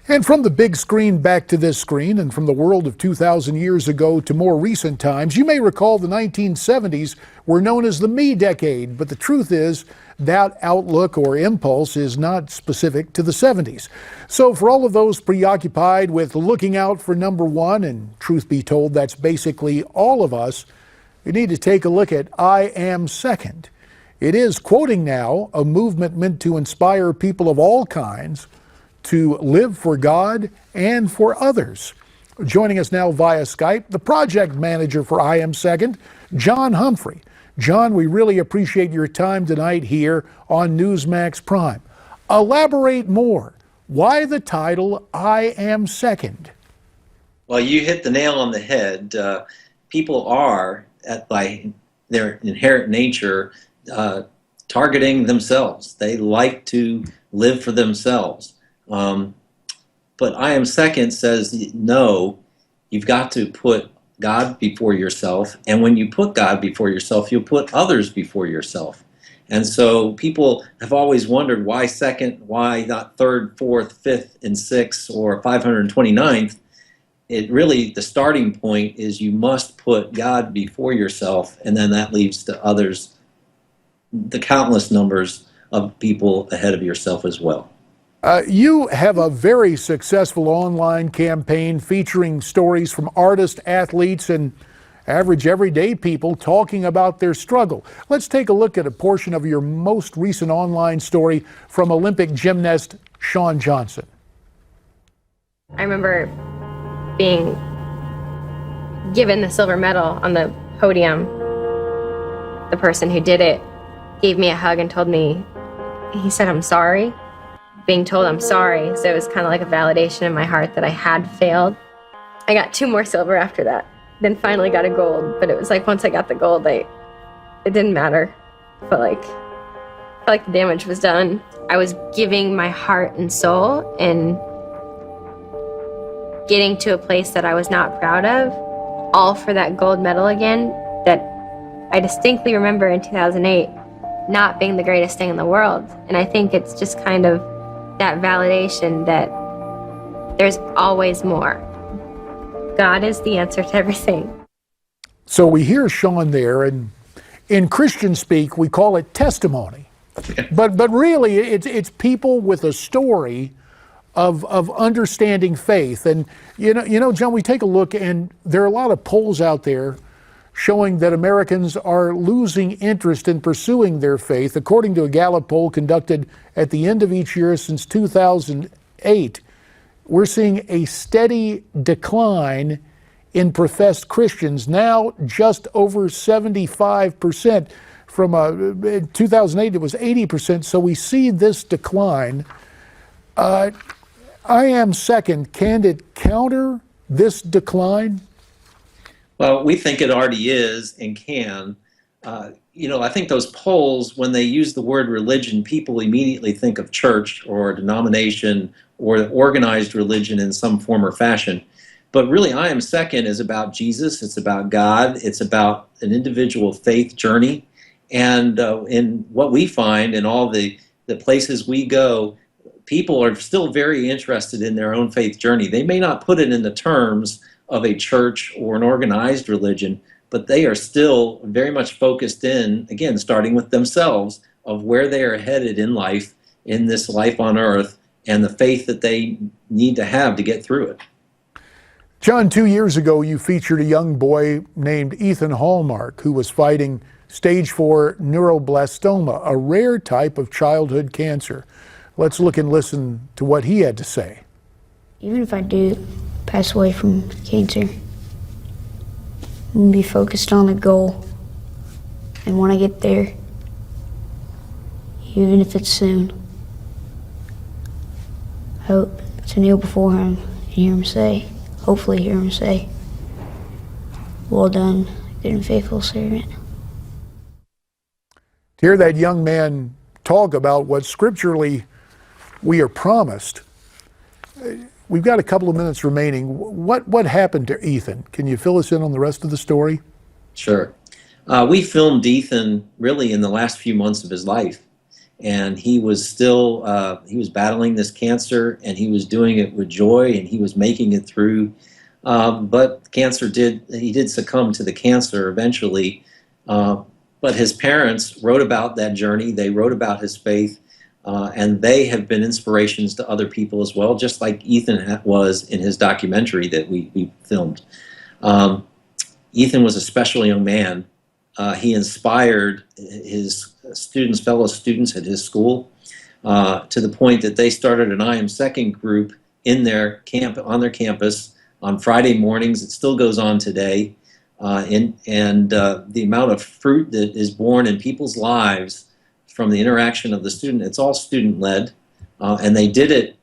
And from the big screen back to this screen, and from the world of 2,000 years ago to more recent times, you may recall the 1970s were known as the me decade, but the truth is that outlook or impulse is not specific to the 70s. So for all of those preoccupied with looking out for number one, and truth be told, that's basically all of us, we need to take a look at I Am Second. It is, quoting now, a movement meant to inspire people of all kinds to live for God and for others. Joining us now via Skype, the project manager for I Am Second, John Humphrey. John, we really appreciate your time tonight here on Newsmax Prime. Elaborate more. Why the title, I Am Second? Well, you hit the nail on the head. People are, by their inherent nature, targeting themselves. They like to live for themselves. But I Am Second says, no, you've got to put God before yourself. And when you put God before yourself, you'll put others before yourself. And so people have always wondered, why second, why not third, fourth, fifth, and sixth, or 529th? It really, the starting point is you must put God before yourself, and then that leads to others, the countless numbers of people ahead of yourself as well. You have a very successful online campaign featuring stories from artists, athletes, and average everyday people talking about their struggle. Let's take a look at a portion of your most recent online story from Olympic gymnast Shawn Johnson. I remember being given the silver medal on the podium. The person who did it gave me a hug and told me, he said, "I'm sorry." Being told I'm sorry, so it was kind of like a validation in my heart that I had failed. I got 2 more silver after that, then finally got a gold, but it was like once I got the gold, it didn't matter. I felt like the damage was done. I was giving my heart and soul and getting to a place that I was not proud of, all for that gold medal again, that I distinctly remember in 2008 not being the greatest thing in the world. And I think it's just kind of that validation that there's always more. God is the answer to everything. So we hear Shawn there, and in Christian speak, we call it testimony. But really, it's people with a story of understanding faith. And you know, John, we take a look, and there are a lot of polls out there showing that Americans are losing interest in pursuing their faith. According to a Gallup poll conducted at the end of each year since 2008, we're seeing a steady decline in professed Christians, now just over 75%. From 2008, it was 80%, so we see this decline. I Am Second, can it counter this decline? Well, we think it already is and can. I think those polls, when they use the word religion, people immediately think of church or denomination or organized religion in some form or fashion. But really, I Am Second is about Jesus. It's about God. It's about an individual faith journey. And in what we find in all the places we go, people are still very interested in their own faith journey. They may not put it in the terms of a church or an organized religion, but they are still very much focused in, again, starting with themselves, of where they are headed in life, in this life on earth, and the faith that they need to have to get through it. John, 2 years ago, you featured a young boy named Ethan Hallmark who was fighting stage 4 neuroblastoma, a rare type of childhood cancer. Let's look and listen to what he had to say. Even if I do pass away from cancer, I'm gonna be focused on the goal. And when I get there, even if it's soon, I hope to kneel before him and hear him say, hopefully hear him say, "Well done, good and faithful servant." To hear that young man talk about what scripturally we are promised, we've got a couple of minutes remaining. What happened to Ethan? Can you fill us in on the rest of the story? Sure. We filmed Ethan really in the last few months of his life. and he was still he was battling this cancer, and he was doing it with joy, and he was making it through. But he did succumb to the cancer eventually. But his parents wrote about that journey. They wrote about his faith, and they have been inspirations to other people as well, just like Ethan was in his documentary that we filmed. Ethan was a special young man. He inspired his fellow students at his school, to the point that they started an I Am Second group on their campus on Friday mornings. It still goes on today. The amount of fruit that is born in people's lives from the interaction of the student, it's all student-led. And they did it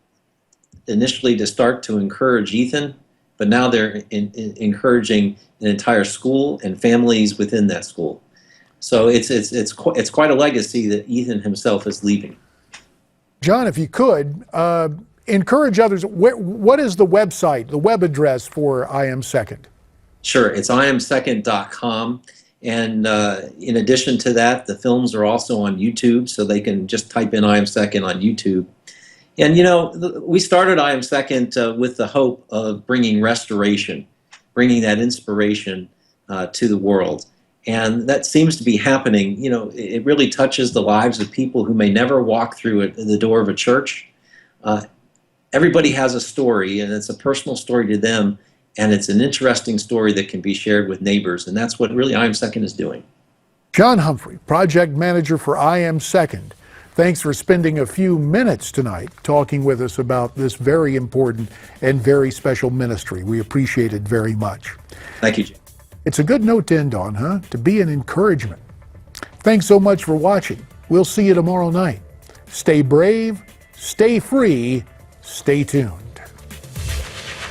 initially to start to encourage Ethan, but now they're encouraging an entire school and families within that school. So it's quite a legacy that Ethan himself is leaving. John, if you could, encourage others. What is the website, the web address for I Am Second? Sure, it's iamsecond.com. And in addition to that, the films are also on YouTube, so they can just type in I Am Second on YouTube. And we started I Am Second with the hope of bringing restoration, bringing that inspiration to the world. And that seems to be happening. It really touches the lives of people who may never walk through the door of a church. Everybody has a story, and it's a personal story to them. And it's an interesting story that can be shared with neighbors, and that's what really I Am Second is doing. John Humphrey, project manager for I Am Second. Thanks for spending a few minutes tonight talking with us about this very important and very special ministry. We appreciate it very much. Thank you, Jim. It's a good note to end on, huh? To be an encouragement. Thanks so much for watching. We'll see you tomorrow night. Stay brave, stay free, stay tuned.